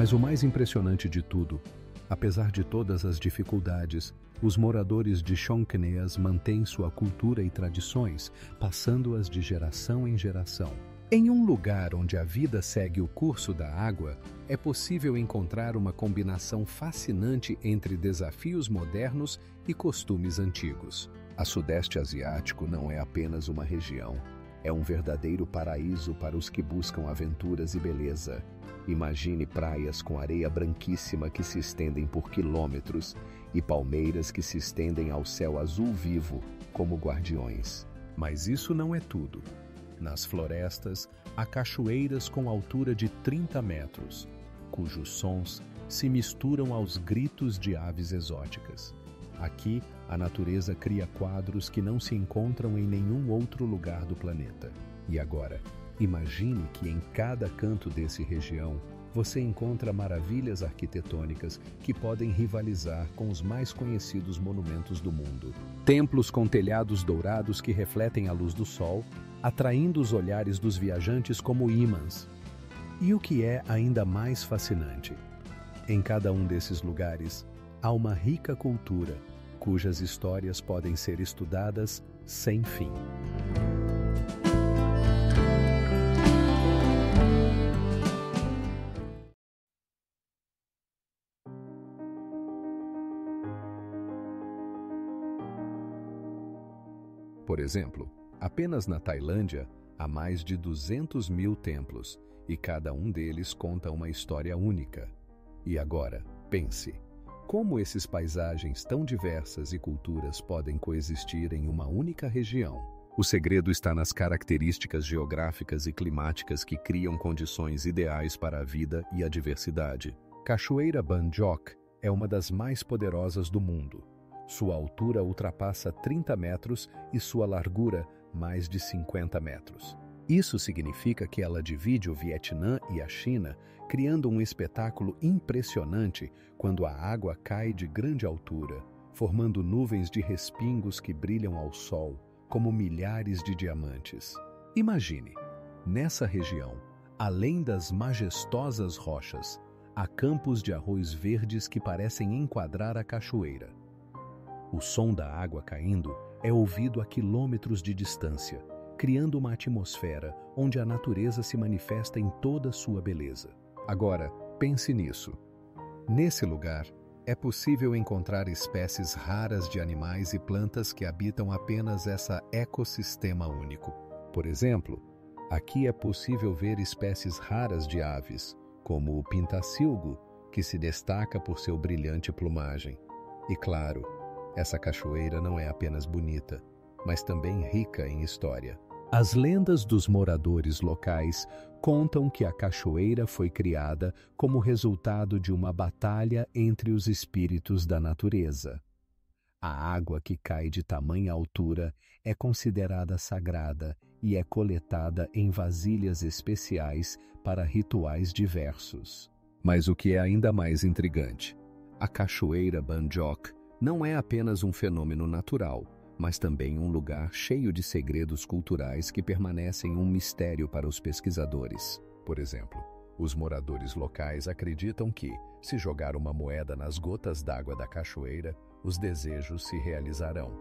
Mas o mais impressionante de tudo, apesar de todas as dificuldades, os moradores de Chonqueneas mantêm sua cultura e tradições, passando-as de geração em geração. Em um lugar onde a vida segue o curso da água, é possível encontrar uma combinação fascinante entre desafios modernos e costumes antigos. A Sudeste Asiático não é apenas uma região, é um verdadeiro paraíso para os que buscam aventuras e beleza. Imagine praias com areia branquíssima que se estendem por quilômetros e palmeiras que se estendem ao céu azul vivo, como guardiões. Mas isso não é tudo. Nas florestas, há cachoeiras com altura de 30 metros, cujos sons se misturam aos gritos de aves exóticas. Aqui, a natureza cria quadros que não se encontram em nenhum outro lugar do planeta. E agora, imagine que em cada canto dessa região, você encontra maravilhas arquitetônicas que podem rivalizar com os mais conhecidos monumentos do mundo. Templos com telhados dourados que refletem a luz do sol, atraindo os olhares dos viajantes como ímãs. E o que é ainda mais fascinante? Em cada um desses lugares, há uma rica cultura, cujas histórias podem ser estudadas sem fim. Por exemplo, apenas na Tailândia há mais de 200 mil templos e cada um deles conta uma história única. E agora, pense, como esses paisagens tão diversas e culturas podem coexistir em uma única região? O segredo está nas características geográficas e climáticas que criam condições ideais para a vida e a diversidade. Cachoeira Ban Jok é uma das mais poderosas do mundo. Sua altura ultrapassa 30 metros e sua largura mais de 50 metros. Isso significa que ela divide o Vietnã e a China, criando um espetáculo impressionante quando a água cai de grande altura, formando nuvens de respingos que brilham ao sol, como milhares de diamantes. Imagine, nessa região, além das majestosas rochas, há campos de arroz verdes que parecem enquadrar a cachoeira. O som da água caindo é ouvido a quilômetros de distância, criando uma atmosfera onde a natureza se manifesta em toda sua beleza. Agora, pense nisso. Nesse lugar, é possível encontrar espécies raras de animais e plantas que habitam apenas esse ecossistema único. Por exemplo, aqui é possível ver espécies raras de aves, como o pintacilgo, que se destaca por seu brilhante plumagem. E claro, essa cachoeira não é apenas bonita, mas também rica em história. As lendas dos moradores locais contam que a cachoeira foi criada como resultado de uma batalha entre os espíritos da natureza. A água que cai de tamanha altura é considerada sagrada e é coletada em vasilhas especiais para rituais diversos. Mas o que é ainda mais intrigante, a cachoeira Ban Jok não é apenas um fenômeno natural, mas também um lugar cheio de segredos culturais que permanecem um mistério para os pesquisadores. Por exemplo, os moradores locais acreditam que, se jogar uma moeda nas gotas d'água da cachoeira, os desejos se realizarão.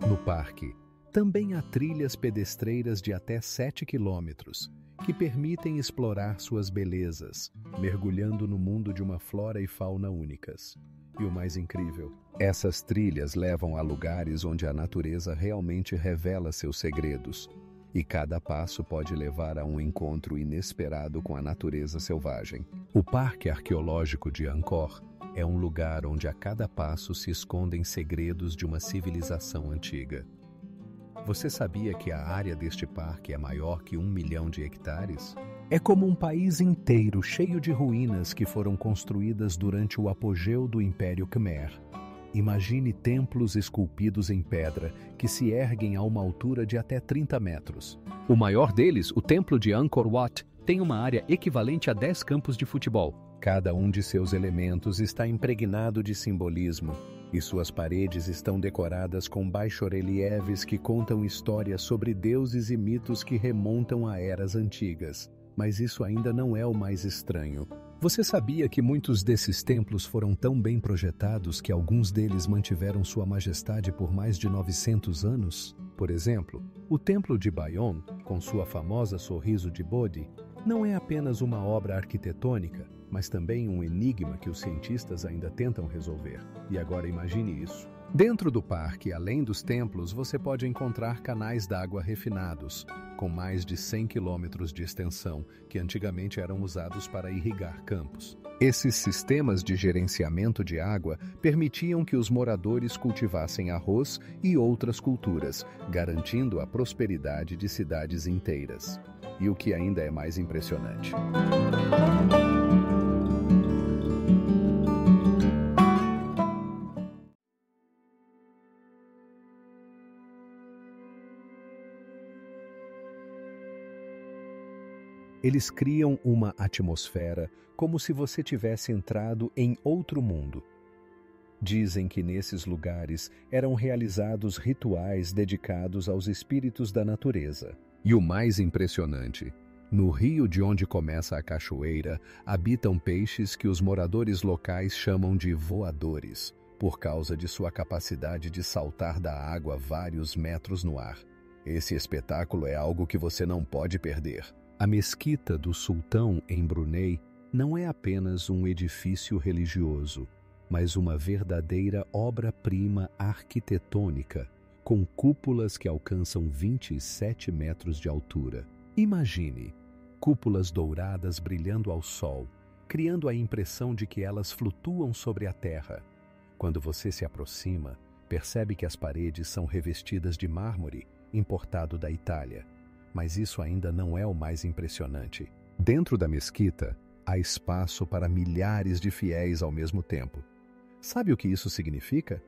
No parque, também há trilhas pedestreiras de até 7 quilômetros, que permitem explorar suas belezas, mergulhando no mundo de uma flora e fauna únicas. E o mais incrível, essas trilhas levam a lugares onde a natureza realmente revela seus segredos, e cada passo pode levar a um encontro inesperado com a natureza selvagem. O Parque Arqueológico de Angkor é um lugar onde a cada passo se escondem segredos de uma civilização antiga. Você sabia que a área deste parque é maior que 1 milhão de hectares? É como um país inteiro cheio de ruínas que foram construídas durante o apogeu do Império Khmer. Imagine templos esculpidos em pedra que se erguem a uma altura de até 30 metros. O maior deles, o Templo de Angkor Wat, tem uma área equivalente a 10 campos de futebol. Cada um de seus elementos está impregnado de simbolismo, e suas paredes estão decoradas com baixorelieves que contam histórias sobre deuses e mitos que remontam a eras antigas. Mas isso ainda não é o mais estranho. Você sabia que muitos desses templos foram tão bem projetados que alguns deles mantiveram sua majestade por mais de 900 anos? Por exemplo, o Templo de Bayonne, com sua famosa sorriso de Bodhi, não é apenas uma obra arquitetônica, mas também um enigma que os cientistas ainda tentam resolver. E agora imagine isso. Dentro do parque, além dos templos, você pode encontrar canais d'água refinados, com mais de 100 quilômetros de extensão, que antigamente eram usados para irrigar campos. Esses sistemas de gerenciamento de água permitiam que os moradores cultivassem arroz e outras culturas, garantindo a prosperidade de cidades inteiras. E o que ainda é mais impressionante. Eles criam uma atmosfera como se você tivesse entrado em outro mundo. Dizem que nesses lugares eram realizados rituais dedicados aos espíritos da natureza. E o mais impressionante, no rio de onde começa a cachoeira, habitam peixes que os moradores locais chamam de voadores, por causa de sua capacidade de saltar da água vários metros no ar. Esse espetáculo é algo que você não pode perder. A Mesquita do Sultão, em Brunei, não é apenas um edifício religioso, mas uma verdadeira obra-prima arquitetônica, com cúpulas que alcançam 27 metros de altura. Imagine, cúpulas douradas brilhando ao sol, criando a impressão de que elas flutuam sobre a terra. Quando você se aproxima, percebe que as paredes são revestidas de mármore, importado da Itália. Mas isso ainda não é o mais impressionante. Dentro da mesquita, há espaço para milhares de fiéis ao mesmo tempo. Sabe o que isso significa?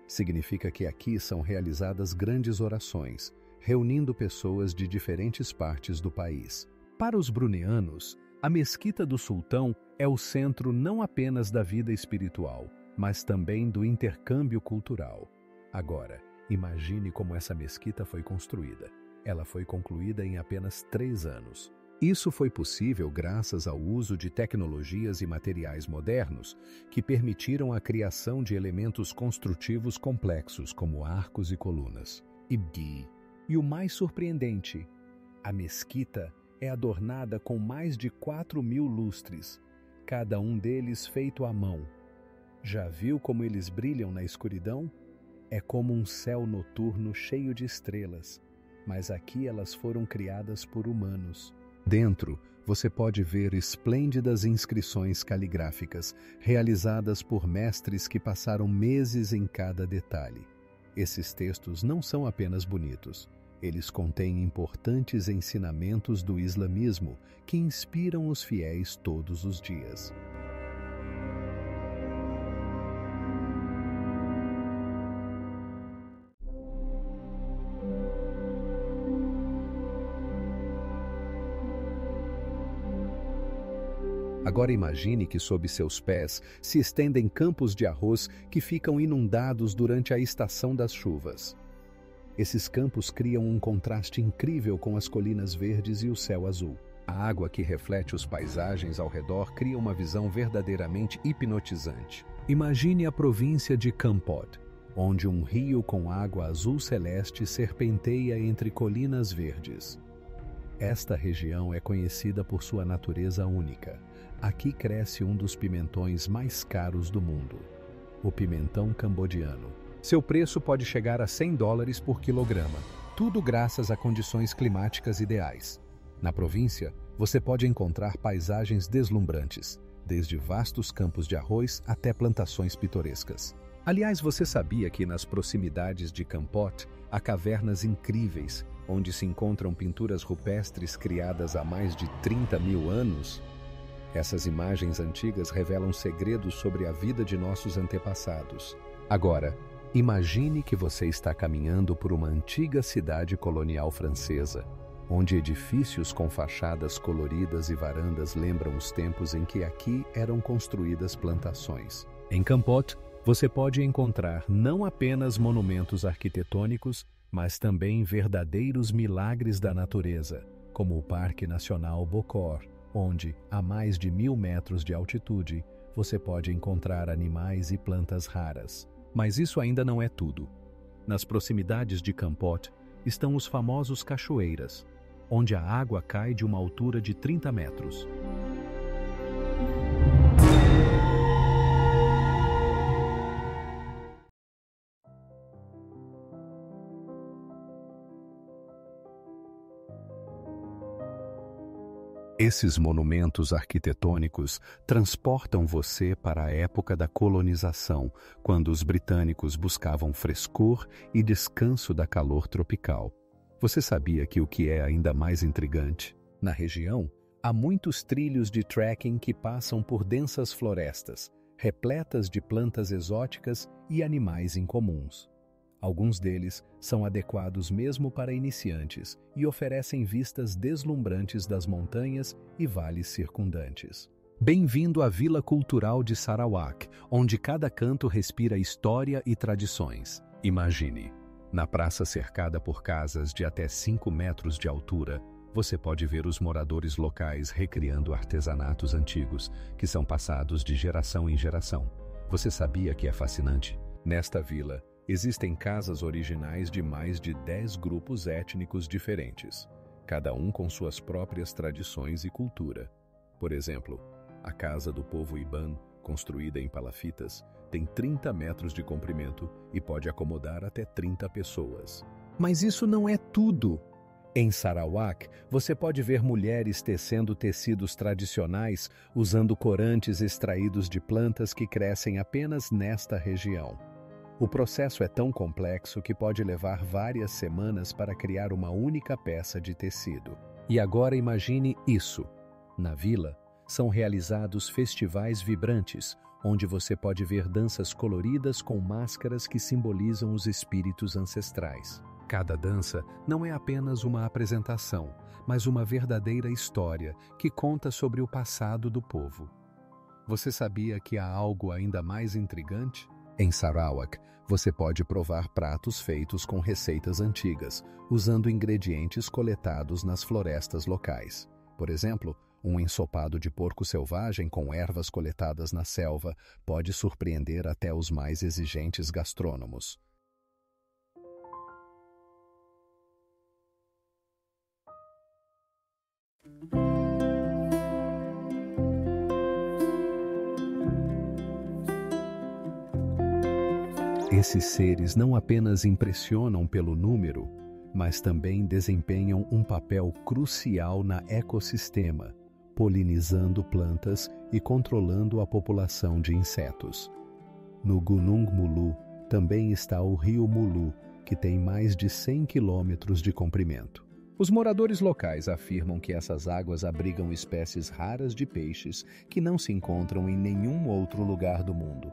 Significa que aqui são realizadas grandes orações, reunindo pessoas de diferentes partes do país. Para os bruneianos, a Mesquita do Sultão é o centro não apenas da vida espiritual, mas também do intercâmbio cultural. Agora, imagine como essa mesquita foi construída. Ela foi concluída em apenas 3 anos. Isso foi possível graças ao uso de tecnologias e materiais modernos que permitiram a criação de elementos construtivos complexos como arcos e colunas. E o mais surpreendente, a mesquita é adornada com mais de 4.000 lustres, cada um deles feito à mão. Já viu como eles brilham na escuridão? É como um céu noturno cheio de estrelas. Mas aqui elas foram criadas por humanos. Dentro, você pode ver esplêndidas inscrições caligráficas, realizadas por mestres que passaram meses em cada detalhe. Esses textos não são apenas bonitos, eles contêm importantes ensinamentos do islamismo que inspiram os fiéis todos os dias. Agora imagine que sob seus pés se estendem campos de arroz que ficam inundados durante a estação das chuvas. Esses campos criam um contraste incrível com as colinas verdes e o céu azul. A água que reflete os paisagens ao redor cria uma visão verdadeiramente hipnotizante. Imagine a província de Kampot, onde um rio com água azul celeste serpenteia entre colinas verdes. Esta região é conhecida por sua natureza única. Aqui cresce um dos pimentões mais caros do mundo, o pimentão cambodiano. Seu preço pode chegar a $100 por quilograma, tudo graças a condições climáticas ideais. Na província, você pode encontrar paisagens deslumbrantes, desde vastos campos de arroz até plantações pitorescas. Aliás, você sabia que nas proximidades de Kampot há cavernas incríveis, onde se encontram pinturas rupestres criadas há mais de 30.000 anos? Essas imagens antigas revelam segredos sobre a vida de nossos antepassados. Agora, imagine que você está caminhando por uma antiga cidade colonial francesa. onde edifícios com fachadas coloridas e varandas lembram os tempos em que aqui eram construídas plantações. Em Kampot, você pode encontrar não apenas monumentos arquitetônicos, mas também verdadeiros milagres da natureza, como o Parque Nacional Bokor, onde, a mais de 1000 metros de altitude, você pode encontrar animais e plantas raras. Mas isso ainda não é tudo. Nas proximidades de Kampot estão os famosos cachoeiras, onde a água cai de uma altura de 30 metros. Esses monumentos arquitetônicos transportam você para a época da colonização, quando os britânicos buscavam frescor e descanso da calor tropical. Você sabia que o que é ainda mais intrigante? Na região, há muitos trilhos de trekking que passam por densas florestas, repletas de plantas exóticas e animais incomuns. Alguns deles são adequados mesmo para iniciantes e oferecem vistas deslumbrantes das montanhas e vales circundantes. Bem-vindo à Vila Cultural de Sarawak, onde cada canto respira história e tradições. Imagine, na praça cercada por casas de até 5 metros de altura, você pode ver os moradores locais recriando artesanatos antigos que são passados de geração em geração. Você sabia que é fascinante? Nesta vila, existem casas originais de mais de 10 grupos étnicos diferentes, cada um com suas próprias tradições e cultura. Por exemplo, a casa do povo Iban, construída em palafitas, tem 30 metros de comprimento e pode acomodar até 30 pessoas. Mas isso não é tudo! Em Sarawak, você pode ver mulheres tecendo tecidos tradicionais usando corantes extraídos de plantas que crescem apenas nesta região. O processo é tão complexo que pode levar várias semanas para criar uma única peça de tecido. E agora imagine isso. Na vila, são realizados festivais vibrantes, onde você pode ver danças coloridas com máscaras que simbolizam os espíritos ancestrais. Cada dança não é apenas uma apresentação, mas uma verdadeira história que conta sobre o passado do povo. Você sabia que há algo ainda mais intrigante? Em Sarawak, você pode provar pratos feitos com receitas antigas, usando ingredientes coletados nas florestas locais. Por exemplo, um ensopado de porco selvagem com ervas coletadas na selva pode surpreender até os mais exigentes gastrônomos. Esses seres não apenas impressionam pelo número, mas também desempenham um papel crucial na ecossistema, polinizando plantas e controlando a população de insetos. No Gunung Mulu também está o rio Mulu, que tem mais de 100 quilômetros de comprimento. Os moradores locais afirmam que essas águas abrigam espécies raras de peixes que não se encontram em nenhum outro lugar do mundo.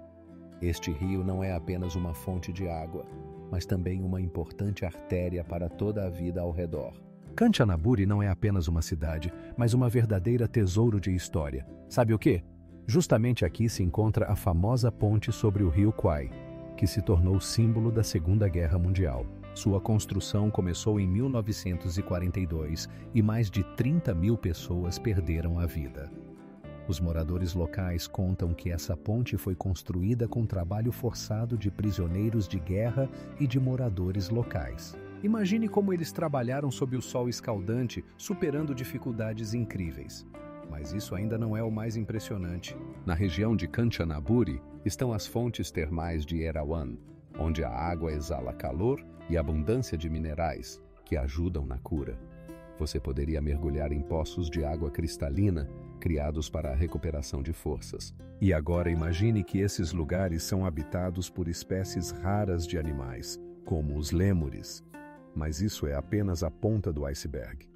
Este rio não é apenas uma fonte de água, mas também uma importante artéria para toda a vida ao redor. Kanchanaburi não é apenas uma cidade, mas uma verdadeira tesouro de história. Sabe o quê? Justamente aqui se encontra a famosa ponte sobre o rio Kwai, que se tornou símbolo da Segunda Guerra Mundial. Sua construção começou em 1942 e mais de 30 mil pessoas perderam a vida. Os moradores locais contam que essa ponte foi construída com trabalho forçado de prisioneiros de guerra e de moradores locais. Imagine como eles trabalharam sob o sol escaldante, superando dificuldades incríveis. Mas isso ainda não é o mais impressionante. Na região de Kanchanaburi estão as fontes termais de Erawan, onde a água exala calor e abundância de minerais que ajudam na cura. Você poderia mergulhar em poços de água cristalina criados para a recuperação de forças. E agora imagine que esses lugares são habitados por espécies raras de animais, como os lêmures. Mas isso é apenas a ponta do iceberg.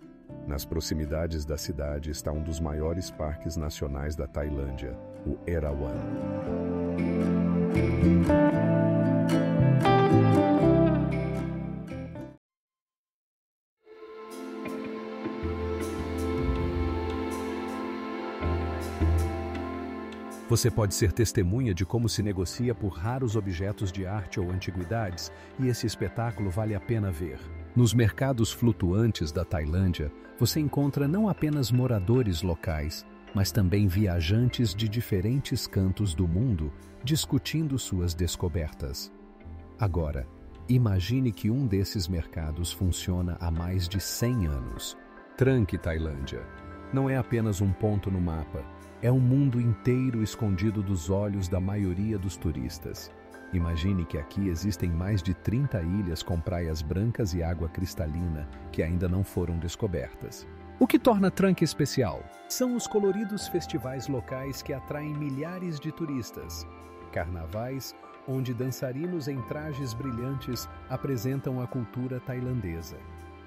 Nas proximidades da cidade está um dos maiores parques nacionais da Tailândia, o Erawan. Você pode ser testemunha de como se negocia por raros objetos de arte ou antiguidades, e esse espetáculo vale a pena ver. Nos mercados flutuantes da Tailândia, você encontra não apenas moradores locais, mas também viajantes de diferentes cantos do mundo discutindo suas descobertas. Agora, imagine que um desses mercados funciona há mais de 100 anos. Tranque Tailândia. Não é apenas um ponto no mapa, é um mundo inteiro escondido dos olhos da maioria dos turistas. Imagine que aqui existem mais de 30 ilhas com praias brancas e água cristalina que ainda não foram descobertas. O que torna Tranque especial são os coloridos festivais locais que atraem milhares de turistas. Carnavais, onde dançarinos em trajes brilhantes apresentam a cultura tailandesa.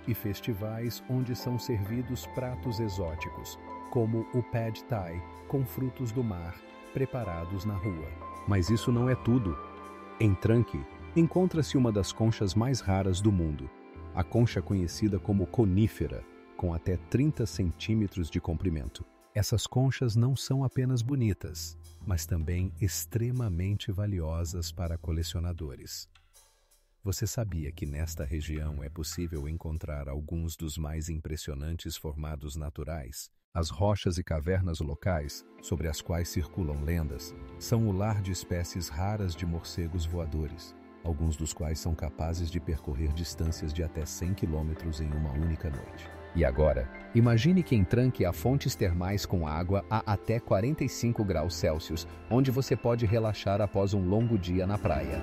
E festivais onde são servidos pratos exóticos, como o Pad Thai, com frutos do mar, preparados na rua. Mas isso não é tudo. Em Tranque, encontra-se uma das conchas mais raras do mundo, a concha conhecida como conífera, com até 30 centímetros de comprimento. Essas conchas não são apenas bonitas, mas também extremamente valiosas para colecionadores. Você sabia que nesta região é possível encontrar alguns dos mais impressionantes formados naturais? As rochas e cavernas locais, sobre as quais circulam lendas, são o lar de espécies raras de morcegos voadores, alguns dos quais são capazes de percorrer distâncias de até 100 quilômetros em uma única noite. E agora, imagine que em Tranque há fontes termais com água a até 45 graus Celsius, onde você pode relaxar após um longo dia na praia.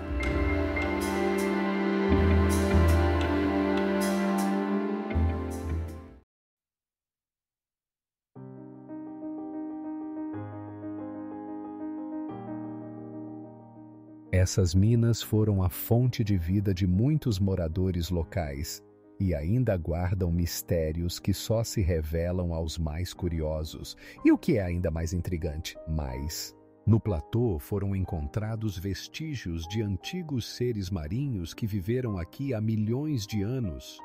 Essas minas foram a fonte de vida de muitos moradores locais e ainda guardam mistérios que só se revelam aos mais curiosos. E o que é ainda mais intrigante? No platô foram encontrados vestígios de antigos seres marinhos que viveram aqui há milhões de anos.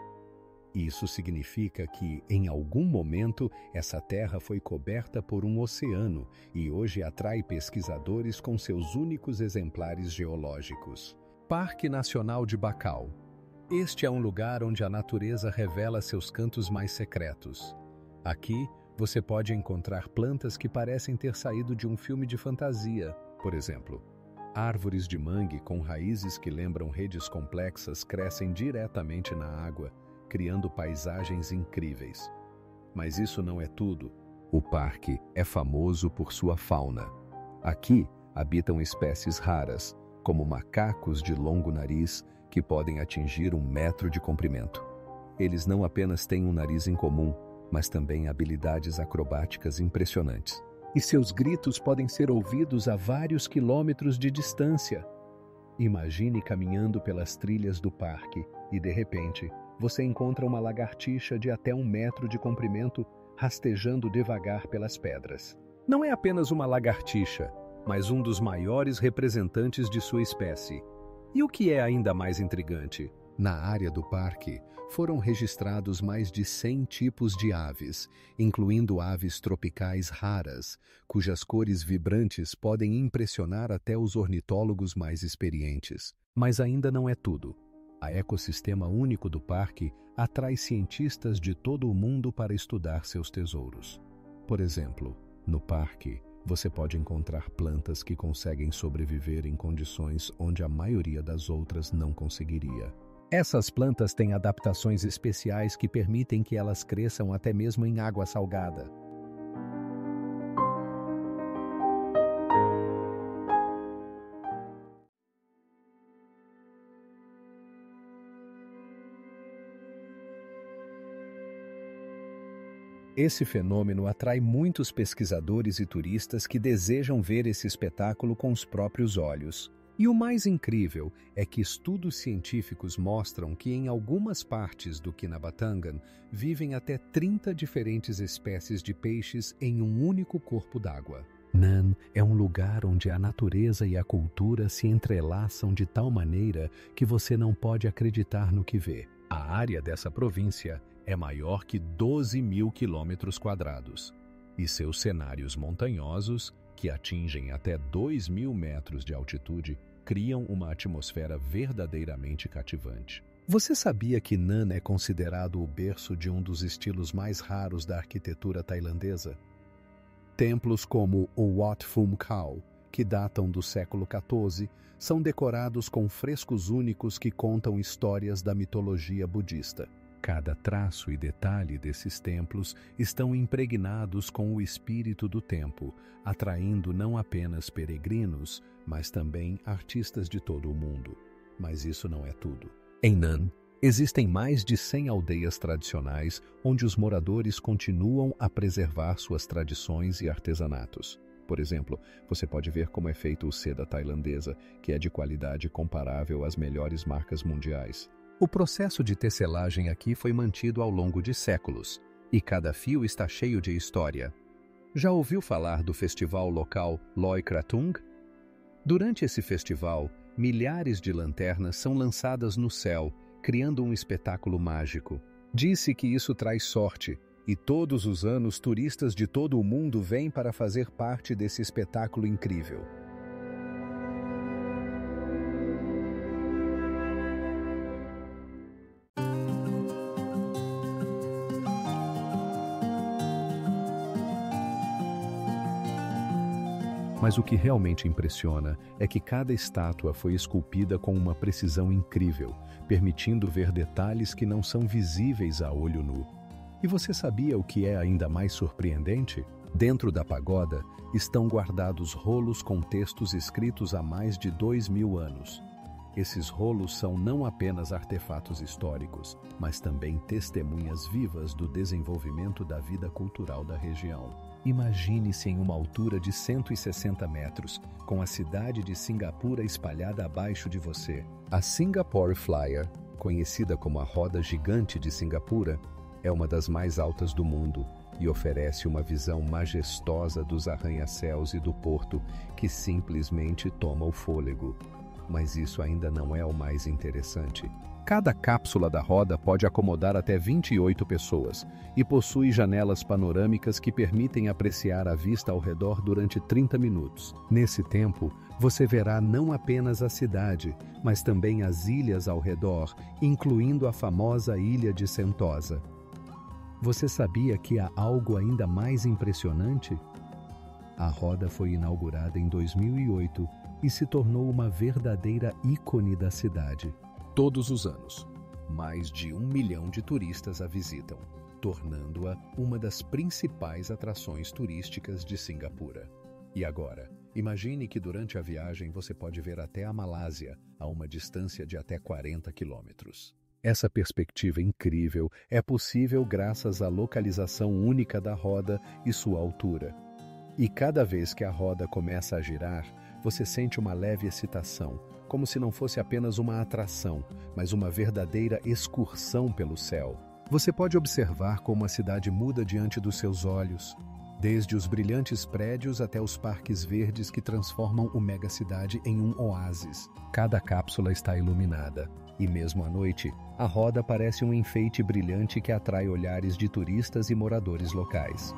Isso significa que, em algum momento, essa terra foi coberta por um oceano e hoje atrai pesquisadores com seus únicos exemplares geológicos. Parque Nacional de Bacau. Este é um lugar onde a natureza revela seus cantos mais secretos. Aqui, você pode encontrar plantas que parecem ter saído de um filme de fantasia. Por exemplo, árvores de mangue com raízes que lembram redes complexas crescem diretamente na água, criando paisagens incríveis. Mas isso não é tudo. O parque é famoso por sua fauna. Aqui habitam espécies raras, como macacos de longo nariz que podem atingir 1 metro de comprimento. Eles não apenas têm um nariz incomum, mas também habilidades acrobáticas impressionantes. E seus gritos podem ser ouvidos a vários quilômetros de distância. Imagine caminhando pelas trilhas do parque e, de repente, você encontra uma lagartixa de até 1 metro de comprimento rastejando devagar pelas pedras. Não é apenas uma lagartixa, mas um dos maiores representantes de sua espécie. E o que é ainda mais intrigante? Na área do parque, foram registrados mais de 100 tipos de aves, incluindo aves tropicais raras, cujas cores vibrantes podem impressionar até os ornitólogos mais experientes. Mas ainda não é tudo. O ecossistema único do parque atrai cientistas de todo o mundo para estudar seus tesouros. Por exemplo, no parque, você pode encontrar plantas que conseguem sobreviver em condições onde a maioria das outras não conseguiria. Essas plantas têm adaptações especiais que permitem que elas cresçam até mesmo em água salgada. Esse fenômeno atrai muitos pesquisadores e turistas que desejam ver esse espetáculo com os próprios olhos. E o mais incrível é que estudos científicos mostram que em algumas partes do Kinabatangan vivem até 30 diferentes espécies de peixes em um único corpo d'água. Nan é um lugar onde a natureza e a cultura se entrelaçam de tal maneira que você não pode acreditar no que vê. A área dessa província é maior que 12.000 quilômetros quadrados, e seus cenários montanhosos, que atingem até 2.000 metros de altitude, criam uma atmosfera verdadeiramente cativante. Você sabia que Nan é considerado o berço de um dos estilos mais raros da arquitetura tailandesa? Templos como o Wat Phum Khao, que datam do século XIV, são decorados com frescos únicos que contam histórias da mitologia budista. Cada traço e detalhe desses templos estão impregnados com o espírito do tempo, atraindo não apenas peregrinos, mas também artistas de todo o mundo. Mas isso não é tudo. Em Nan, existem mais de 100 aldeias tradicionais onde os moradores continuam a preservar suas tradições e artesanatos. Por exemplo, você pode ver como é feito o seda tailandesa, que é de qualidade comparável às melhores marcas mundiais. O processo de tecelagem aqui foi mantido ao longo de séculos, e cada fio está cheio de história. Já ouviu falar do festival local Loy Krathong? Durante esse festival, milhares de lanternas são lançadas no céu, criando um espetáculo mágico. Diz-se que isso traz sorte, e todos os anos turistas de todo o mundo vêm para fazer parte desse espetáculo incrível. Mas o que realmente impressiona é que cada estátua foi esculpida com uma precisão incrível, permitindo ver detalhes que não são visíveis a olho nu. E você sabia o que é ainda mais surpreendente? Dentro da pagoda estão guardados rolos com textos escritos há mais de 2.000 anos. Esses rolos são não apenas artefatos históricos, mas também testemunhas vivas do desenvolvimento da vida cultural da região. Imagine-se em uma altura de 160 metros, com a cidade de Singapura espalhada abaixo de você. A Singapore Flyer, conhecida como a roda gigante de Singapura, é uma das mais altas do mundo e oferece uma visão majestosa dos arranha-céus e do porto que simplesmente toma o fôlego. Mas isso ainda não é o mais interessante. Cada cápsula da roda pode acomodar até 28 pessoas e possui janelas panorâmicas que permitem apreciar a vista ao redor durante 30 minutos. Nesse tempo, você verá não apenas a cidade, mas também as ilhas ao redor, incluindo a famosa ilha de Sentosa. Você sabia que há algo ainda mais impressionante? A roda foi inaugurada em 2008 e se tornou uma verdadeira ícone da cidade. Todos os anos, mais de 1 milhão de turistas a visitam, tornando-a uma das principais atrações turísticas de Singapura. E agora, imagine que durante a viagem você pode ver até a Malásia, a uma distância de até 40 quilômetros. Essa perspectiva incrível é possível graças à localização única da roda e sua altura. E cada vez que a roda começa a girar, você sente uma leve excitação, como se não fosse apenas uma atração, mas uma verdadeira excursão pelo céu. Você pode observar como a cidade muda diante dos seus olhos, desde os brilhantes prédios até os parques verdes que transformam o megacidade em um oásis. Cada cápsula está iluminada, e mesmo à noite, a roda parece um enfeite brilhante que atrai olhares de turistas e moradores locais.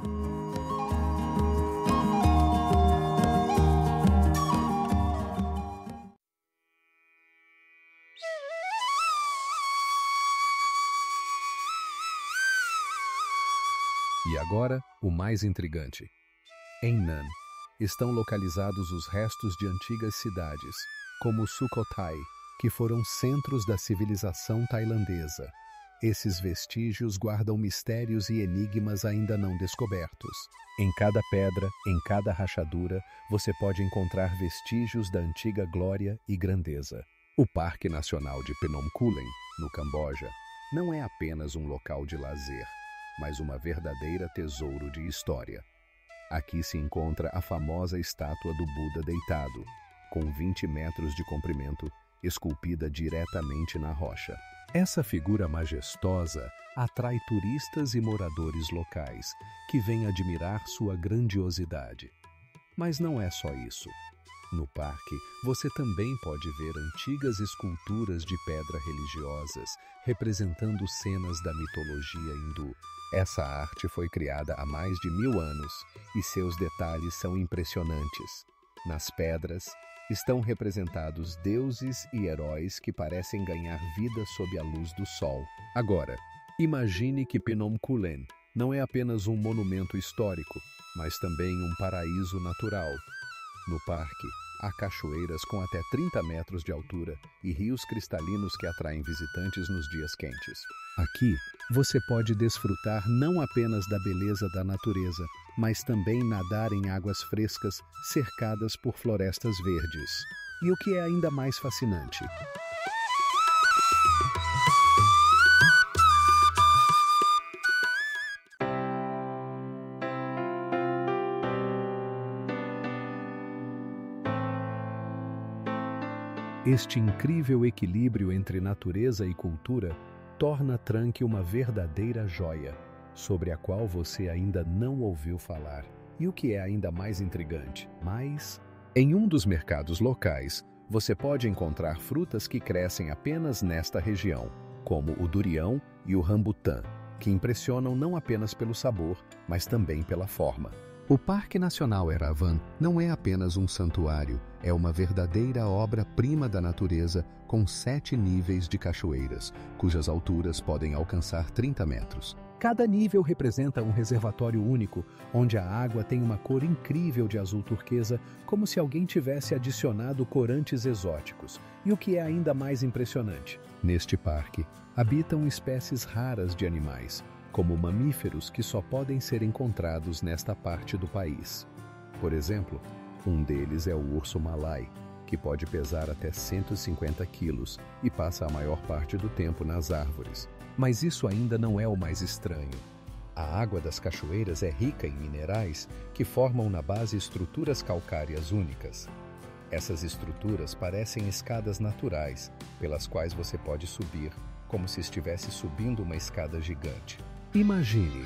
E agora, o mais intrigante. Em Nan, estão localizados os restos de antigas cidades, como Sukhothai, que foram centros da civilização tailandesa. Esses vestígios guardam mistérios e enigmas ainda não descobertos. Em cada pedra, em cada rachadura, você pode encontrar vestígios da antiga glória e grandeza. O Parque Nacional de Phnom Kulen, no Camboja, não é apenas um local de lazer, mas uma verdadeira tesouro de história. Aqui se encontra a famosa estátua do Buda deitado, com 20 metros de comprimento, esculpida diretamente na rocha. Essa figura majestosa atrai turistas e moradores locais, que vêm admirar sua grandiosidade. Mas não é só isso. No parque, você também pode ver antigas esculturas de pedra religiosas, representando cenas da mitologia hindu. Essa arte foi criada há mais de 1000 anos e seus detalhes são impressionantes. Nas pedras, estão representados deuses e heróis que parecem ganhar vida sob a luz do sol. Agora, imagine que Phnom Kulen não é apenas um monumento histórico, mas também um paraíso natural. No parque, há cachoeiras com até 30 metros de altura e rios cristalinos que atraem visitantes nos dias quentes. Aqui, você pode desfrutar não apenas da beleza da natureza, mas também nadar em águas frescas cercadas por florestas verdes. E o que é ainda mais fascinante, este incrível equilíbrio entre natureza e cultura torna Tranque uma verdadeira joia, sobre a qual você ainda não ouviu falar. E o que é ainda mais intrigante, em um dos mercados locais, você pode encontrar frutas que crescem apenas nesta região, como o durião e o rambutã, que impressionam não apenas pelo sabor, mas também pela forma. O Parque Nacional Eravan não é apenas um santuário, é uma verdadeira obra-prima da natureza com 7 níveis de cachoeiras, cujas alturas podem alcançar 30 metros. Cada nível representa um reservatório único, onde a água tem uma cor incrível de azul turquesa, como se alguém tivesse adicionado corantes exóticos. E o que é ainda mais impressionante, neste parque habitam espécies raras de animais, como mamíferos que só podem ser encontrados nesta parte do país. Por exemplo, um deles é o urso malai, que pode pesar até 150 quilos e passa a maior parte do tempo nas árvores. Mas isso ainda não é o mais estranho. A água das cachoeiras é rica em minerais que formam na base estruturas calcárias únicas. Essas estruturas parecem escadas naturais, pelas quais você pode subir, como se estivesse subindo uma escada gigante. Imagine,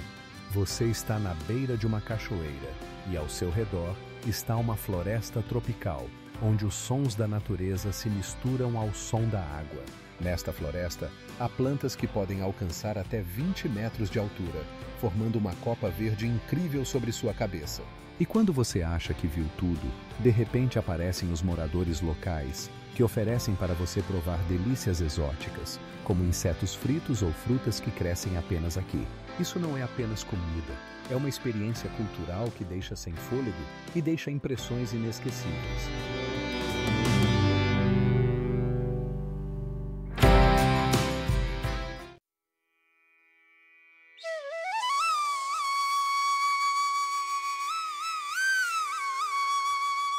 você está na beira de uma cachoeira e ao seu redor está uma floresta tropical, onde os sons da natureza se misturam ao som da água. Nesta floresta, há plantas que podem alcançar até 20 metros de altura, formando uma copa verde incrível sobre sua cabeça. E quando você acha que viu tudo, de repente aparecem os moradores locais, que oferecem para você provar delícias exóticas, como insetos fritos ou frutas que crescem apenas aqui. Isso não é apenas comida, é uma experiência cultural que deixa sem fôlego e deixa impressões inesquecíveis.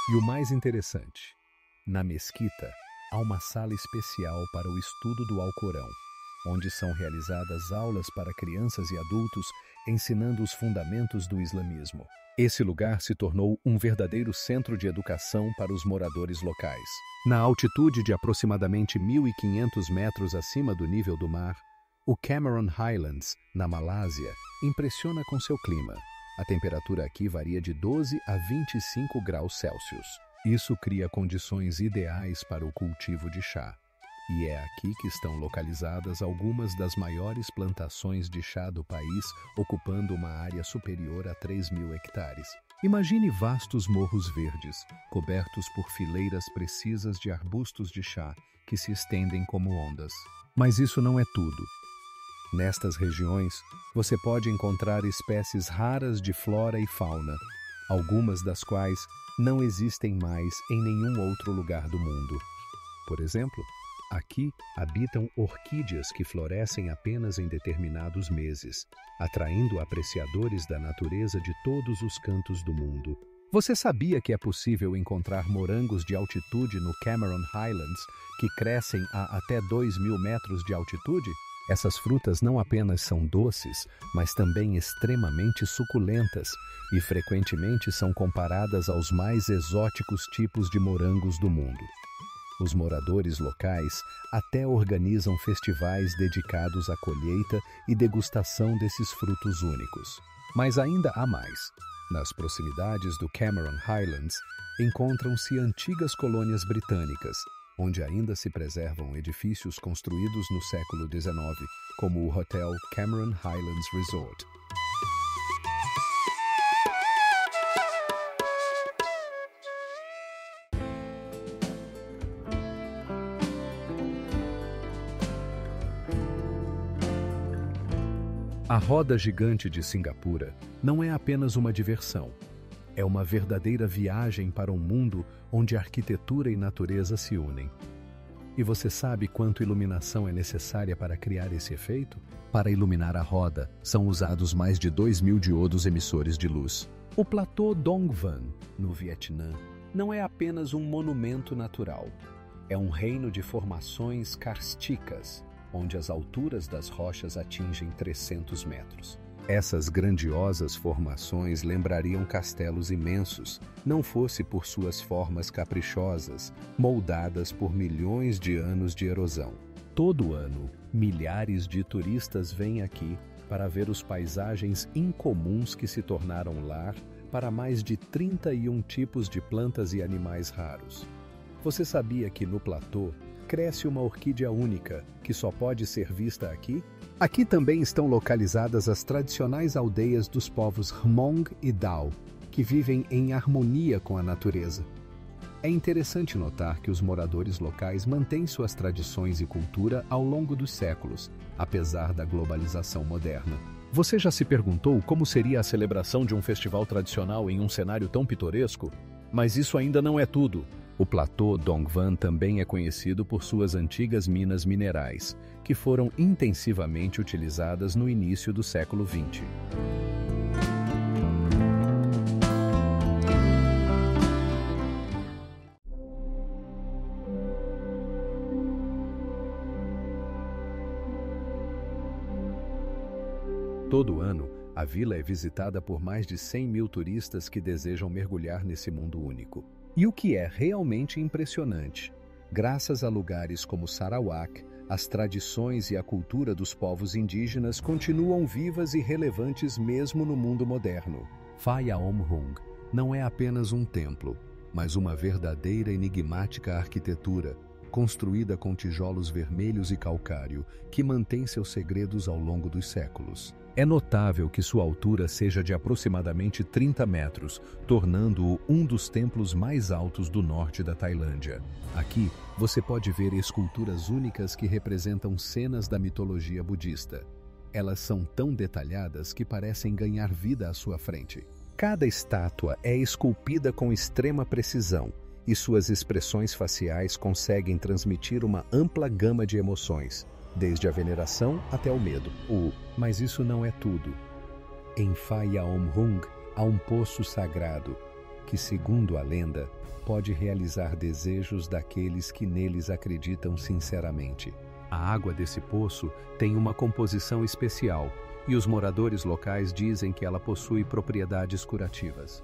E o mais interessante, na mesquita, há uma sala especial para o estudo do Alcorão, onde são realizadas aulas para crianças e adultos ensinando os fundamentos do islamismo. Esse lugar se tornou um verdadeiro centro de educação para os moradores locais. Na altitude de aproximadamente 1.500 metros acima do nível do mar, o Cameron Highlands, na Malásia, impressiona com seu clima. A temperatura aqui varia de 12 a 25 graus Celsius. Isso cria condições ideais para o cultivo de chá. E é aqui que estão localizadas algumas das maiores plantações de chá do país, ocupando uma área superior a 3.000 hectares. Imagine vastos morros verdes, cobertos por fileiras precisas de arbustos de chá, que se estendem como ondas. Mas isso não é tudo. Nestas regiões, você pode encontrar espécies raras de flora e fauna, algumas das quais não existem mais em nenhum outro lugar do mundo. Por exemplo, aqui habitam orquídeas que florescem apenas em determinados meses, atraindo apreciadores da natureza de todos os cantos do mundo. Você sabia que é possível encontrar morangos de altitude no Cameron Highlands que crescem a até 2.000 metros de altitude? Essas frutas não apenas são doces, mas também extremamente suculentas e frequentemente são comparadas aos mais exóticos tipos de morangos do mundo. Os moradores locais até organizam festivais dedicados à colheita e degustação desses frutos únicos. Mas ainda há mais. Nas proximidades do Cameron Highlands, encontram-se antigas colônias britânicas, onde ainda se preservam edifícios construídos no século XIX, como o Hotel Cameron Highlands Resort. A roda gigante de Singapura não é apenas uma diversão. É uma verdadeira viagem para um mundo onde arquitetura e natureza se unem. E você sabe quanto iluminação é necessária para criar esse efeito? Para iluminar a roda, são usados mais de 2.000 diodos emissores de luz. O platô Dong Van, no Vietnã, não é apenas um monumento natural. É um reino de formações kársticas, onde as alturas das rochas atingem 300 metros. Essas grandiosas formações lembrariam castelos imensos, não fosse por suas formas caprichosas, moldadas por milhões de anos de erosão. Todo ano, milhares de turistas vêm aqui para ver os paisagens incomuns que se tornaram lar para mais de 31 tipos de plantas e animais raros. Você sabia que no platô cresce uma orquídea única, que só pode ser vista aqui? Aqui também estão localizadas as tradicionais aldeias dos povos Hmong e Dao, que vivem em harmonia com a natureza. É interessante notar que os moradores locais mantêm suas tradições e cultura ao longo dos séculos, apesar da globalização moderna. Você já se perguntou como seria a celebração de um festival tradicional em um cenário tão pitoresco? Mas isso ainda não é tudo. O platô Dong Van também é conhecido por suas antigas minas minerais, que foram intensivamente utilizadas no início do século XX. Todo ano, a vila é visitada por mais de 100.000 turistas que desejam mergulhar nesse mundo único. E o que é realmente impressionante, graças a lugares como Sarawak, as tradições e a cultura dos povos indígenas continuam vivas e relevantes mesmo no mundo moderno. Phai Aom Hung não é apenas um templo, mas uma verdadeira enigmática arquitetura, construída com tijolos vermelhos e calcário, que mantém seus segredos ao longo dos séculos. É notável que sua altura seja de aproximadamente 30 metros, tornando-o um dos templos mais altos do norte da Tailândia. Aqui, você pode ver esculturas únicas que representam cenas da mitologia budista. Elas são tão detalhadas que parecem ganhar vida à sua frente. Cada estátua é esculpida com extrema precisão, e suas expressões faciais conseguem transmitir uma ampla gama de emoções, desde a veneração até o medo. Mas isso não é tudo. Em Phai Aom Hung há um poço sagrado que, segundo a lenda, pode realizar desejos daqueles que neles acreditam sinceramente. A água desse poço tem uma composição especial e os moradores locais dizem que ela possui propriedades curativas.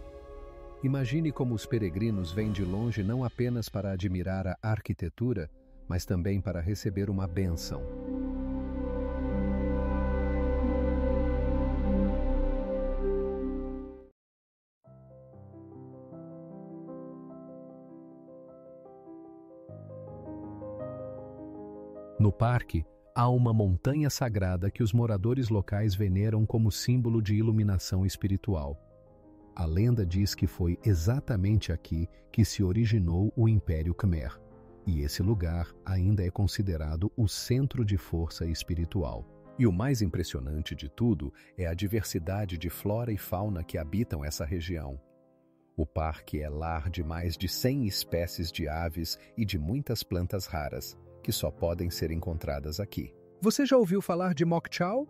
Imagine como os peregrinos vêm de longe não apenas para admirar a arquitetura, mas também para receber uma bênção. No parque, há uma montanha sagrada que os moradores locais veneram como símbolo de iluminação espiritual. A lenda diz que foi exatamente aqui que se originou o Império Khmer, e esse lugar ainda é considerado o centro de força espiritual. E o mais impressionante de tudo é a diversidade de flora e fauna que habitam essa região. O parque é lar de mais de 100 espécies de aves e de muitas plantas raras, que só podem ser encontradas aqui. Você já ouviu falar de Moc Chau?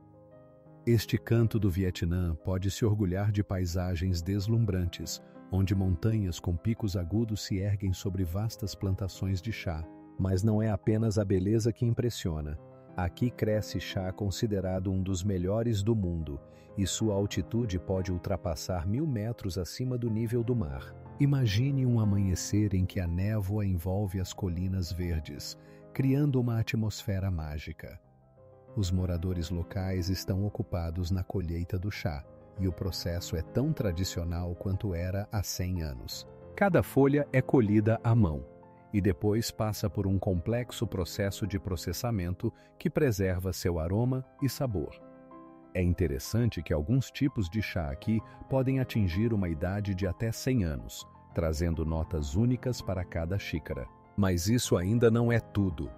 Este canto do Vietnã pode se orgulhar de paisagens deslumbrantes, onde montanhas com picos agudos se erguem sobre vastas plantações de chá. Mas não é apenas a beleza que impressiona. Aqui cresce chá considerado um dos melhores do mundo, e sua altitude pode ultrapassar 1.000 metros acima do nível do mar. Imagine um amanhecer em que a névoa envolve as colinas verdes, criando uma atmosfera mágica. Os moradores locais estão ocupados na colheita do chá, e o processo é tão tradicional quanto era há 100 anos. Cada folha é colhida à mão e depois passa por um complexo processo de processamento que preserva seu aroma e sabor. É interessante que alguns tipos de chá aqui podem atingir uma idade de até 100 anos, trazendo notas únicas para cada xícara. Mas isso ainda não é tudo.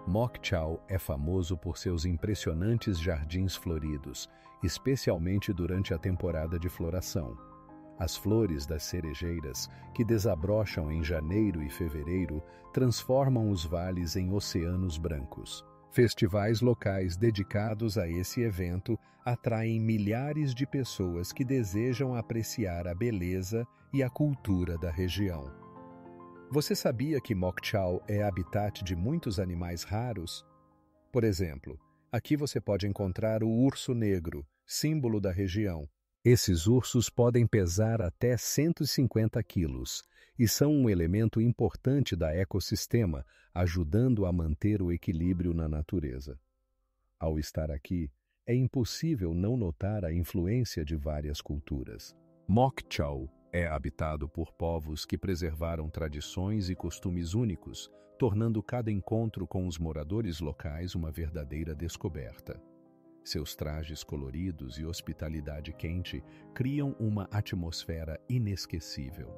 Mok Chau é famoso por seus impressionantes jardins floridos, especialmente durante a temporada de floração. As flores das cerejeiras, que desabrocham em janeiro e fevereiro, transformam os vales em oceanos brancos. Festivais locais dedicados a esse evento atraem milhares de pessoas que desejam apreciar a beleza e a cultura da região. Você sabia que Mok Chau é habitat de muitos animais raros? Por exemplo, aqui você pode encontrar o urso negro, símbolo da região. Esses ursos podem pesar até 150 quilos e são um elemento importante da ecossistema, ajudando a manter o equilíbrio na natureza. Ao estar aqui, é impossível não notar a influência de várias culturas. Mok Chau é habitado por povos que preservaram tradições e costumes únicos, tornando cada encontro com os moradores locais uma verdadeira descoberta. Seus trajes coloridos e hospitalidade quente criam uma atmosfera inesquecível.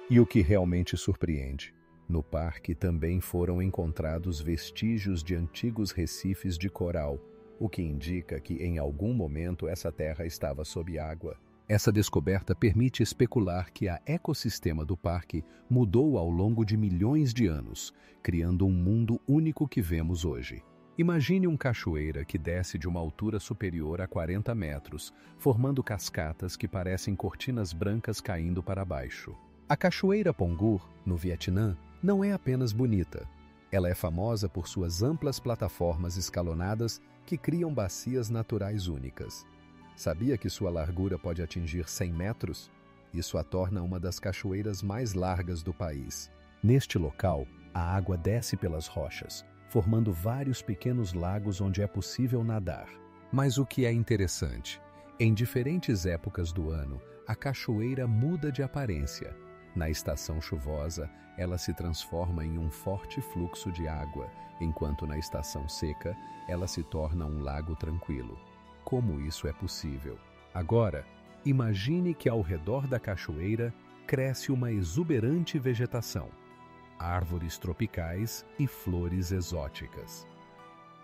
E o que realmente surpreende, no parque também foram encontrados vestígios de antigos recifes de coral, o que indica que em algum momento essa terra estava sob água. Essa descoberta permite especular que o ecossistema do parque mudou ao longo de milhões de anos, criando um mundo único que vemos hoje. Imagine uma cachoeira que desce de uma altura superior a 40 metros, formando cascatas que parecem cortinas brancas caindo para baixo. A Cachoeira Pongur, no Vietnã, não é apenas bonita. Ela é famosa por suas amplas plataformas escalonadas que criam bacias naturais únicas. Sabia que sua largura pode atingir 100 metros? Isso a torna uma das cachoeiras mais largas do país. Neste local, a água desce pelas rochas, formando vários pequenos lagos onde é possível nadar. Mas o que é interessante, em diferentes épocas do ano, a cachoeira muda de aparência. Na estação chuvosa, ela se transforma em um forte fluxo de água, enquanto na estação seca, ela se torna um lago tranquilo. Como isso é possível? Agora, imagine que ao redor da cachoeira cresce uma exuberante vegetação, árvores tropicais e flores exóticas.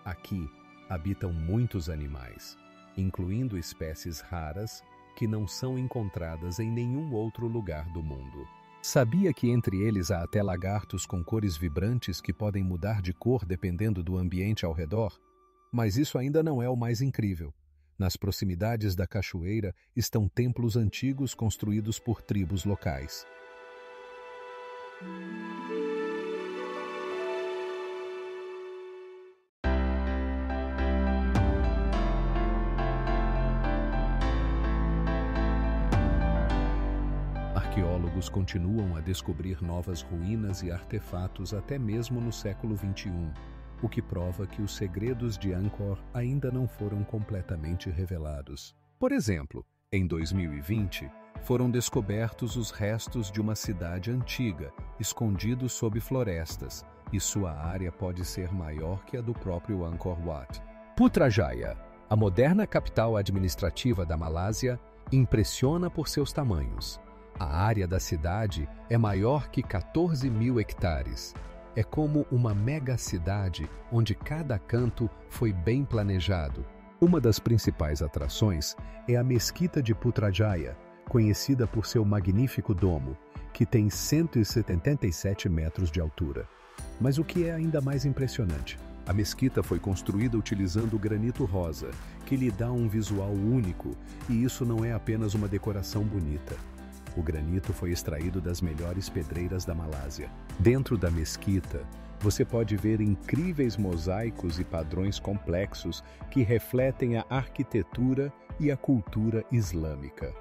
Aqui habitam muitos animais, incluindo espécies raras que não são encontradas em nenhum outro lugar do mundo. Sabia que entre eles há até lagartos com cores vibrantes que podem mudar de cor dependendo do ambiente ao redor? Mas isso ainda não é o mais incrível. Nas proximidades da cachoeira estão templos antigos construídos por tribos locais. Arqueólogos continuam a descobrir novas ruínas e artefatos até mesmo no século XXI, o que prova que os segredos de Angkor ainda não foram completamente revelados. Por exemplo, em 2020, foram descobertos os restos de uma cidade antiga, escondidos sob florestas, e sua área pode ser maior que a do próprio Angkor Wat. Putrajaya, a moderna capital administrativa da Malásia, impressiona por seus tamanhos. A área da cidade é maior que 14 mil hectares. É como uma mega-cidade onde cada canto foi bem planejado. Uma das principais atrações é a Mesquita de Putrajaya, conhecida por seu magnífico domo, que tem 177 metros de altura. Mas o que é ainda mais impressionante? A mesquita foi construída utilizando granito rosa, que lhe dá um visual único, e isso não é apenas uma decoração bonita. O granito foi extraído das melhores pedreiras da Malásia. Dentro da mesquita, você pode ver incríveis mosaicos e padrões complexos que refletem a arquitetura e a cultura islâmica.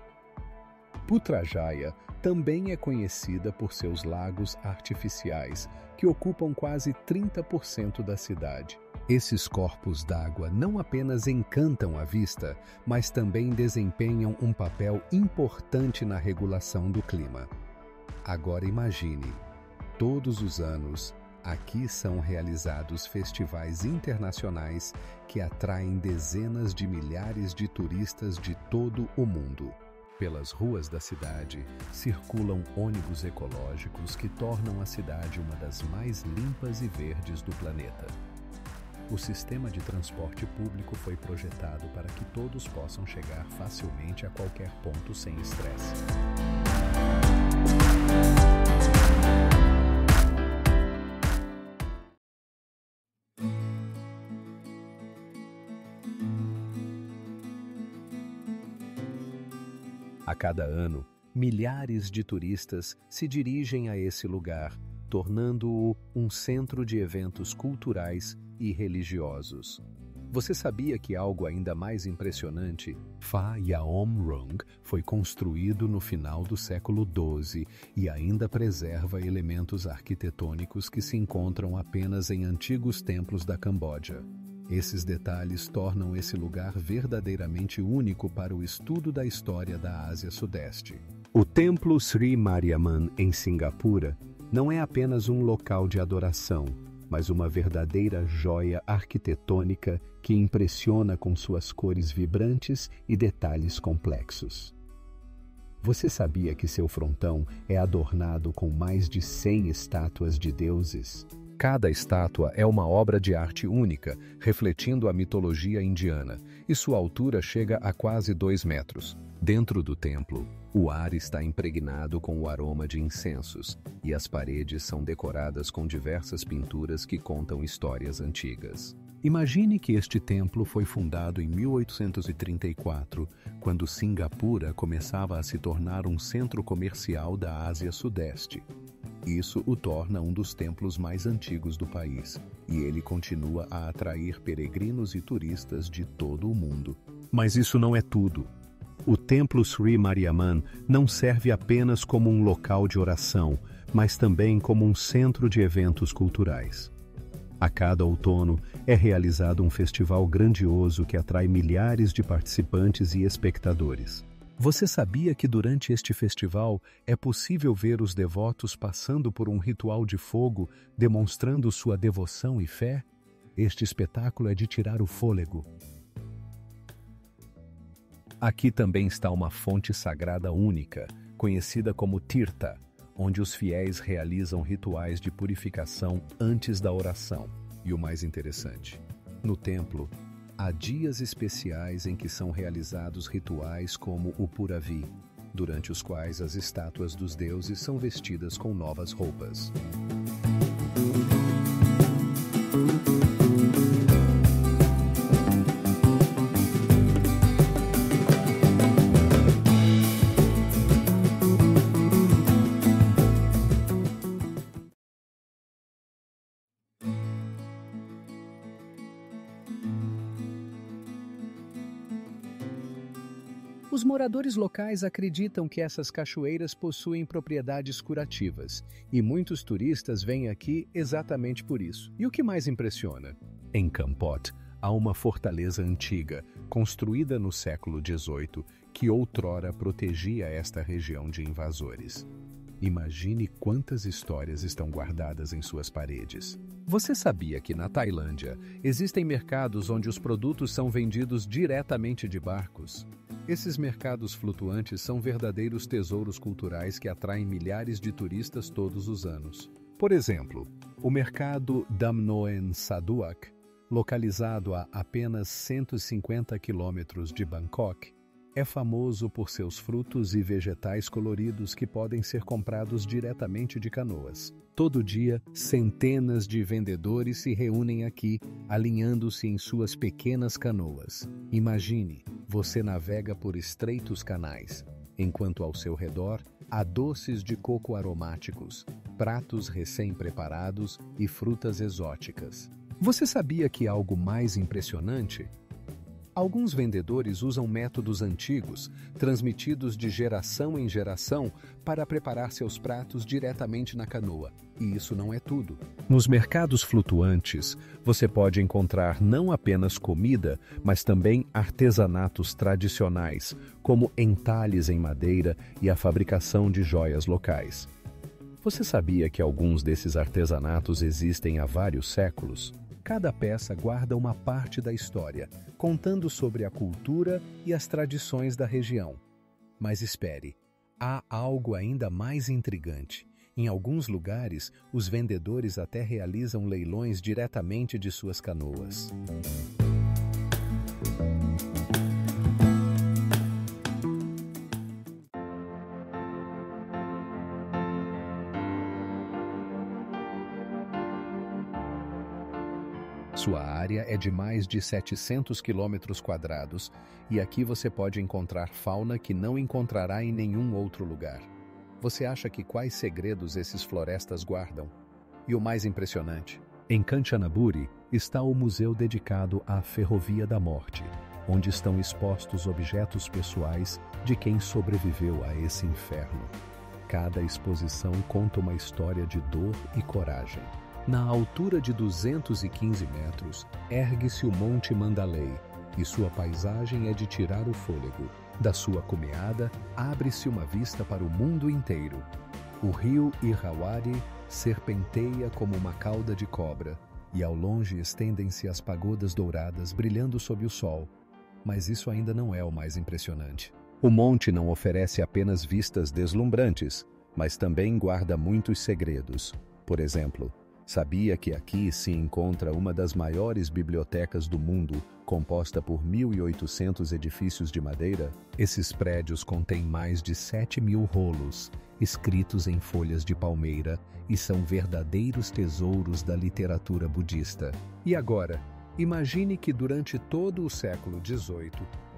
Putrajaya também é conhecida por seus lagos artificiais, que ocupam quase 30% da cidade. Esses corpos d'água não apenas encantam a vista, mas também desempenham um papel importante na regulação do clima. Agora imagine, todos os anos, aqui são realizados festivais internacionais que atraem dezenas de milhares de turistas de todo o mundo. Pelas ruas da cidade, circulam ônibus ecológicos que tornam a cidade uma das mais limpas e verdes do planeta. O sistema de transporte público foi projetado para que todos possam chegar facilmente a qualquer ponto sem estresse. A cada ano, milhares de turistas se dirigem a esse lugar, tornando-o um centro de eventos culturais e religiosos. Você sabia que algo ainda mais impressionante? Phra Yaomrong foi construído no final do século XII e ainda preserva elementos arquitetônicos que se encontram apenas em antigos templos da Camboja. Esses detalhes tornam esse lugar verdadeiramente único para o estudo da história da Ásia Sudeste. O Templo Sri Mariamman, em Singapura, não é apenas um local de adoração, mas uma verdadeira joia arquitetônica que impressiona com suas cores vibrantes e detalhes complexos. Você sabia que seu frontão é adornado com mais de 100 estátuas de deuses? Cada estátua é uma obra de arte única, refletindo a mitologia indiana, e sua altura chega a quase 2 metros. Dentro do templo, o ar está impregnado com o aroma de incensos, e as paredes são decoradas com diversas pinturas que contam histórias antigas. Imagine que este templo foi fundado em 1834, quando Singapura começava a se tornar um centro comercial da Ásia Sudeste. Isso o torna um dos templos mais antigos do país, e ele continua a atrair peregrinos e turistas de todo o mundo. Mas isso não é tudo. O Templo Sri Mariamman não serve apenas como um local de oração, mas também como um centro de eventos culturais. A cada outono é realizado um festival grandioso que atrai milhares de participantes e espectadores. Você sabia que durante este festival é possível ver os devotos passando por um ritual de fogo, demonstrando sua devoção e fé? Este espetáculo é de tirar o fôlego. Aqui também está uma fonte sagrada única, conhecida como Tirtha, onde os fiéis realizam rituais de purificação antes da oração. E o mais interessante, no templo, há dias especiais em que são realizados rituais como o Puravi, durante os quais as estátuas dos deuses são vestidas com novas roupas. Os moradores locais acreditam que essas cachoeiras possuem propriedades curativas, e muitos turistas vêm aqui exatamente por isso. E o que mais impressiona? Em Kampot, há uma fortaleza antiga, construída no século XVIII, que outrora protegia esta região de invasores. Imagine quantas histórias estão guardadas em suas paredes. Você sabia que na Tailândia existem mercados onde os produtos são vendidos diretamente de barcos? Esses mercados flutuantes são verdadeiros tesouros culturais que atraem milhares de turistas todos os anos. Por exemplo, o mercado Dam Noen Saduak, localizado a apenas 150 quilômetros de Bangkok, é famoso por seus frutos e vegetais coloridos que podem ser comprados diretamente de canoas. Todo dia, centenas de vendedores se reúnem aqui, alinhando-se em suas pequenas canoas. Imagine, você navega por estreitos canais, enquanto ao seu redor há doces de coco aromáticos, pratos recém-preparados e frutas exóticas. Você sabia que algo mais impressionante? Alguns vendedores usam métodos antigos, transmitidos de geração em geração, para preparar seus pratos diretamente na canoa. E isso não é tudo. Nos mercados flutuantes, você pode encontrar não apenas comida, mas também artesanatos tradicionais, como entalhes em madeira e a fabricação de joias locais. Você sabia que alguns desses artesanatos existem há vários séculos? Cada peça guarda uma parte da história, contando sobre a cultura e as tradições da região. Mas espere, há algo ainda mais intrigante. Em alguns lugares, os vendedores até realizam leilões diretamente de suas canoas. Sua área é de mais de 700 quilômetros quadrados e aqui você pode encontrar fauna que não encontrará em nenhum outro lugar. Você acha que quais segredos esses florestas guardam? E o mais impressionante, em Kanchanaburi está o museu dedicado à Ferrovia da Morte, onde estão expostos objetos pessoais de quem sobreviveu a esse inferno. Cada exposição conta uma história de dor e coragem. Na altura de 215 metros, ergue-se o Monte Mandalay, e sua paisagem é de tirar o fôlego. Da sua cumeada, abre-se uma vista para o mundo inteiro. O rio Irrawaddy serpenteia como uma cauda de cobra, e ao longe estendem-se as pagodas douradas brilhando sob o sol. Mas isso ainda não é o mais impressionante. O monte não oferece apenas vistas deslumbrantes, mas também guarda muitos segredos. Por exemplo, sabia que aqui se encontra uma das maiores bibliotecas do mundo, composta por 1.800 edifícios de madeira? Esses prédios contêm mais de 7.000 rolos, escritos em folhas de palmeira, e são verdadeiros tesouros da literatura budista. E agora, imagine que durante todo o século XVIII,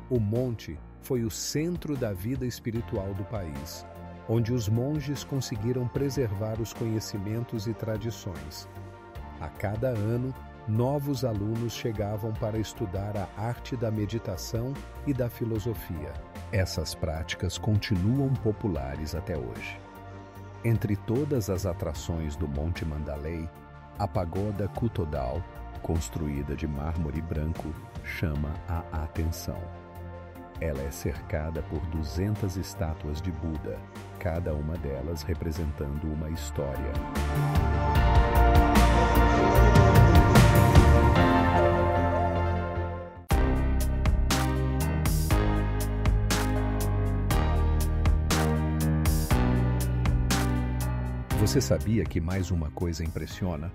o monte foi o centro da vida espiritual do país, onde os monges conseguiram preservar os conhecimentos e tradições. A cada ano, novos alunos chegavam para estudar a arte da meditação e da filosofia. Essas práticas continuam populares até hoje. Entre todas as atrações do Monte Mandalay, a pagoda Kutodal, construída de mármore branco, chama a atenção. Ela é cercada por 200 estátuas de Buda, cada uma delas representando uma história. Você sabia que mais uma coisa impressiona?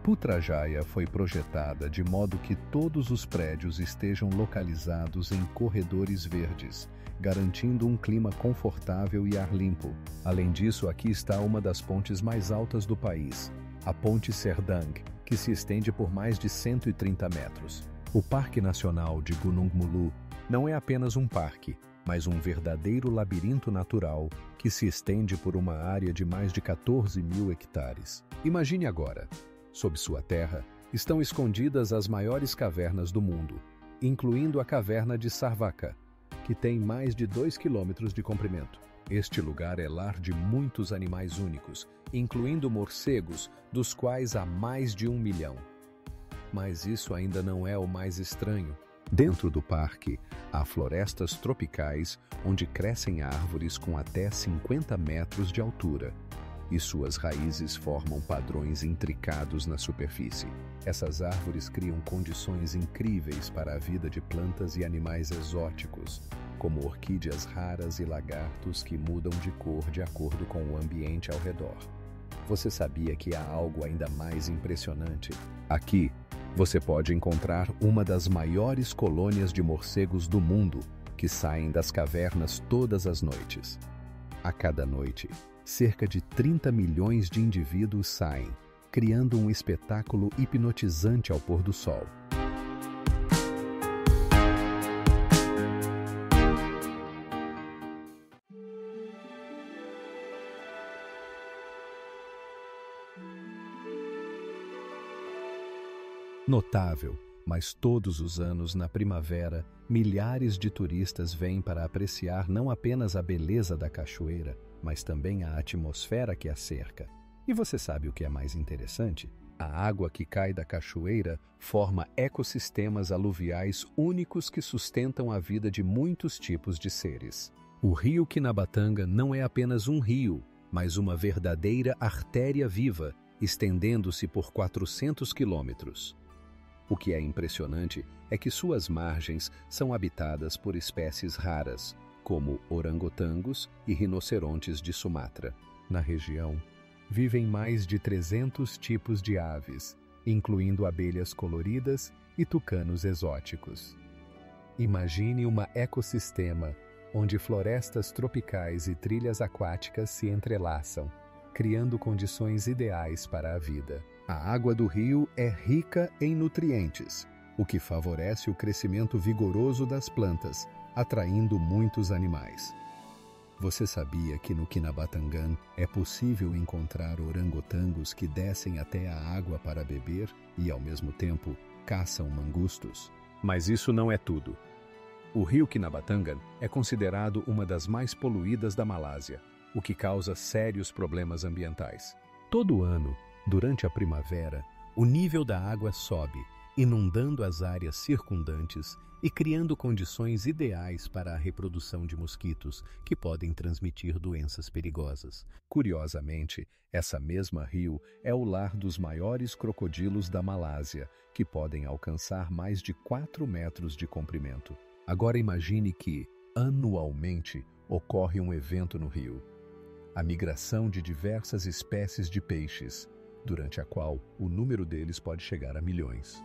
Putrajaya foi projetada de modo que todos os prédios estejam localizados em corredores verdes, garantindo um clima confortável e ar limpo. Além disso, aqui está uma das pontes mais altas do país, a Ponte Serdang, que se estende por mais de 130 metros. O Parque Nacional de Gunung Mulu não é apenas um parque, mas um verdadeiro labirinto natural que se estende por uma área de mais de 14.000 hectares. Imagine agora. Sob sua terra, estão escondidas as maiores cavernas do mundo, incluindo a caverna de Sarvaka, que tem mais de 2 quilômetros de comprimento. Este lugar é lar de muitos animais únicos, incluindo morcegos, dos quais há mais de 1 milhão. Mas isso ainda não é o mais estranho. Dentro do parque, há florestas tropicais onde crescem árvores com até 50 metros de altura, e suas raízes formam padrões intricados na superfície. Essas árvores criam condições incríveis para a vida de plantas e animais exóticos, como orquídeas raras e lagartos que mudam de cor de acordo com o ambiente ao redor. Você sabia que há algo ainda mais impressionante? Aqui, você pode encontrar uma das maiores colônias de morcegos do mundo, que saem das cavernas todas as noites. A cada noite, cerca de 30 milhões de indivíduos saem, criando um espetáculo hipnotizante ao pôr do sol. Notável, Mas todos os anos, na primavera, milhares de turistas vêm para apreciar não apenas a beleza da cachoeira, mas também a atmosfera que a cerca. E você sabe o que é mais interessante? A água que cai da cachoeira forma ecossistemas aluviais únicos que sustentam a vida de muitos tipos de seres. O rio Quinabatanga não é apenas um rio, mas uma verdadeira artéria viva, estendendo-se por 400 quilômetros. O que é impressionante é que suas margens são habitadas por espécies raras, como orangotangos e rinocerontes de Sumatra. Na região, vivem mais de 300 tipos de aves, incluindo abelhas coloridas e tucanos exóticos. Imagine um ecossistema onde florestas tropicais e trilhas aquáticas se entrelaçam, criando condições ideais para a vida. A água do rio é rica em nutrientes, o que favorece o crescimento vigoroso das plantas, atraindo muitos animais. Você sabia que no Quinabatangan é possível encontrar orangotangos que descem até a água para beber e, ao mesmo tempo, caçam mangustos? Mas isso não é tudo. O rio Quinabatangan é considerado uma das mais poluídas da Malásia, o que causa sérios problemas ambientais. Todo ano, durante a primavera, o nível da água sobe, inundando as áreas circundantes e criando condições ideais para a reprodução de mosquitos que podem transmitir doenças perigosas. Curiosamente, essa mesma rio é o lar dos maiores crocodilos da Malásia, que podem alcançar mais de 4 metros de comprimento. Agora imagine que, anualmente, ocorre um evento no rio: a migração de diversas espécies de peixes, durante a qual o número deles pode chegar a milhões.